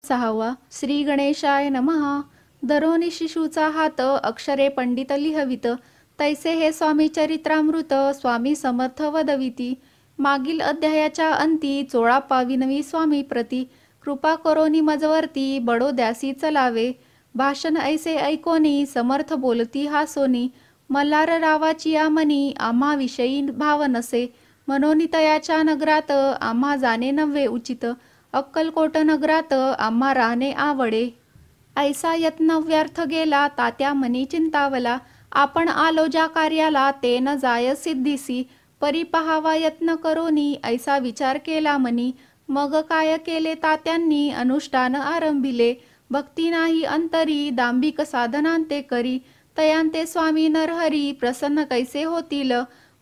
6वा श्री गणेशाय नमः। दरोनी शिशूचा हात अक्षरे पंडित लिहवित, तैसे हे स्वामी चरित्रामृत स्वामी समर्थ वदविती। मागील अध्यायाच्या अंती 16 स्वामी प्रती, कृपा करोनी मजवरती बडोद्यासी चलावे। भाषण ऐसे ऐकोनी समर्थ बोलती हासोनी, मल्हार रावाची आमनी आम्हा विषयी भाव नसे। मनोनी तयाच्या नगरात आम्हा जाणे नव्हे उचित, अक्कलकोट नगरात आम्हा राहणे आवडे। ऐसा यत्न व्यर्थ गेला तात्या मनी चिंतावला, आपण आलो ज्या कार्याला ते न जाय सिद्धीसी। परी पहावा यत्न करोनी ऐसा विचार केला मनी, मग काय केले तात्यांनी अनुष्ठान आरंभिले। भक्ती नाही अंतरी दांभिक साधनांते करी, तयांते स्वामी नरहरी प्रसन्न कैसे होतील।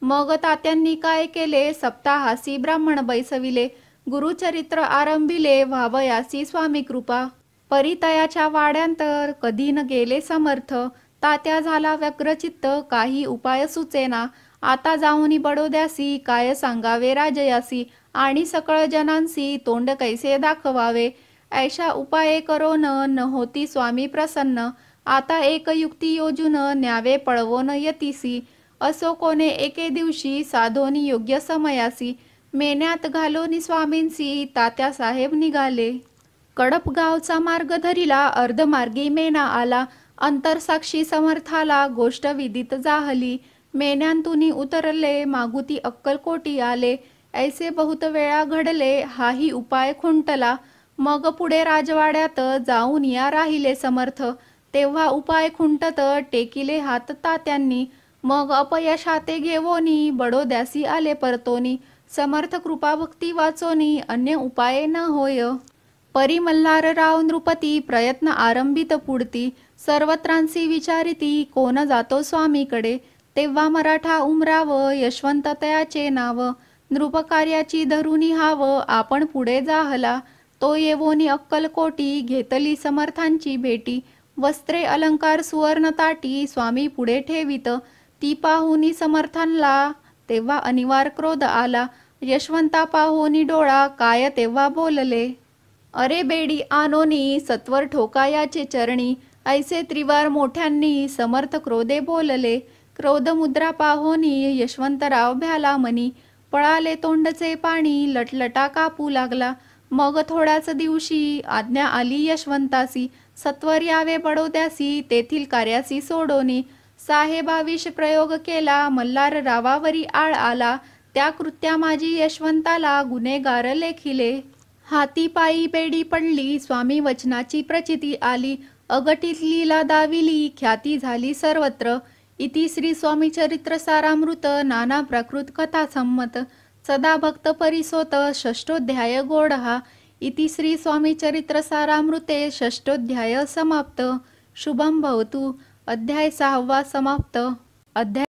मग तात्यांनी काय केले सप्ताहासी ब्राह्मण बैसविले, गुरुचरित्र आरंभिले व्हावयासी स्वामी कृपा। परितयाच्या वाड्यांतर कधी न गेले समर्थ, तात्या झाला व्यग्रचित्त काही उपाय सुचेना। आता जाऊनी बडोद्यासी काय सांगावे राजयासी, आणि सकळ जनांसी तोंड कैसे दाखवावे। ऐशा उपाये करोन न होती स्वामी प्रसन्न, आता एक युक्ती योजून न्यावे पळवोन यतीसी। असो कोणे एके दिवशी साधोनी योग्य समयासी, मेन्यात घालोनी स्वामींसी तात्या साहेब निघाले। कडप गावचा मार्ग धरिला अर्धमार्गी मेना आला, अंतरसाक्षी समर्थाला गोष्ट विदित जाहली। मेन्यांतुनी उतरले मागुती अक्कलकोटी आले, ऐसे बहुत वेळा घडले हाही उपाय खुंटला। मग पुढे राजवाड्यात जाऊन या राहिले समर्थ, तेव्हा उपाय खुंटत टेकिले हात तात्यांनी। मग अपयशाते घेवोनी बडोद्यासी आले परतोनी, समर्थ कृपा भक्ती वाचोनी अन्य उपाय न होय। परी मल्हारराव नृपती प्रयत्न आरंभित पुढती, सर्वत्रांसी विचारिती कोण जातो स्वामीकडे। तेव्हा मराठा उमराव यशवंत तयाचे नाव, नृपकार्याची धरुनी हाव आपण पुढे जाहला। तो येवोनी अक्कलकोटी घेतली समर्थांची भेटी, वस्त्रे अलंकार सुवर्ण ताटी स्वामी पुढे ठेवित। ती पाहुनी समर्थांना तेव्हा अनिवार्य क्रोध आला, यशवंता पाहुनी डोळा काय तेव्हा बोलले। अरे बेडी आनोनी सत्वर ठोकायाचे चरणी, ऐसे त्रिवार मोठ्यांनी समर्थ क्रोधे बोलले। क्रोध मुद्रा पाहोनी यशवंतराव भ्याला मनी, पळाले तोंडचे पाणी लटलटा कापू लागला। मग थोड्याच दिवशी आज्ञा आली यशवंतासी, सत्वर यावे बडोद्यासी तेथील कार्यासी सोडोनी। साहेबाविष प्रयोग केला मल्हार रावावरी आळ आला, त्या कृत्या माझी यशवंताला गुन्हेगार लेखिले। हाती पायी बेडी पडली स्वामी वचनाची प्रचिती आली, अगटीत लीला दाविली ख्याती झाली सर्वत्र। इति श्री स्वामी चरित्र सारामृत नाना प्रकृत कथा संमत, सदा भक्त परिसोत षष्ठोध्याय गोडहा। इति श्री स्वामी चरित्र सारामृते षष्ठोध्याय समाप्त। शुभम भवतु। अध्याय 6वा समाप्त। अध्याय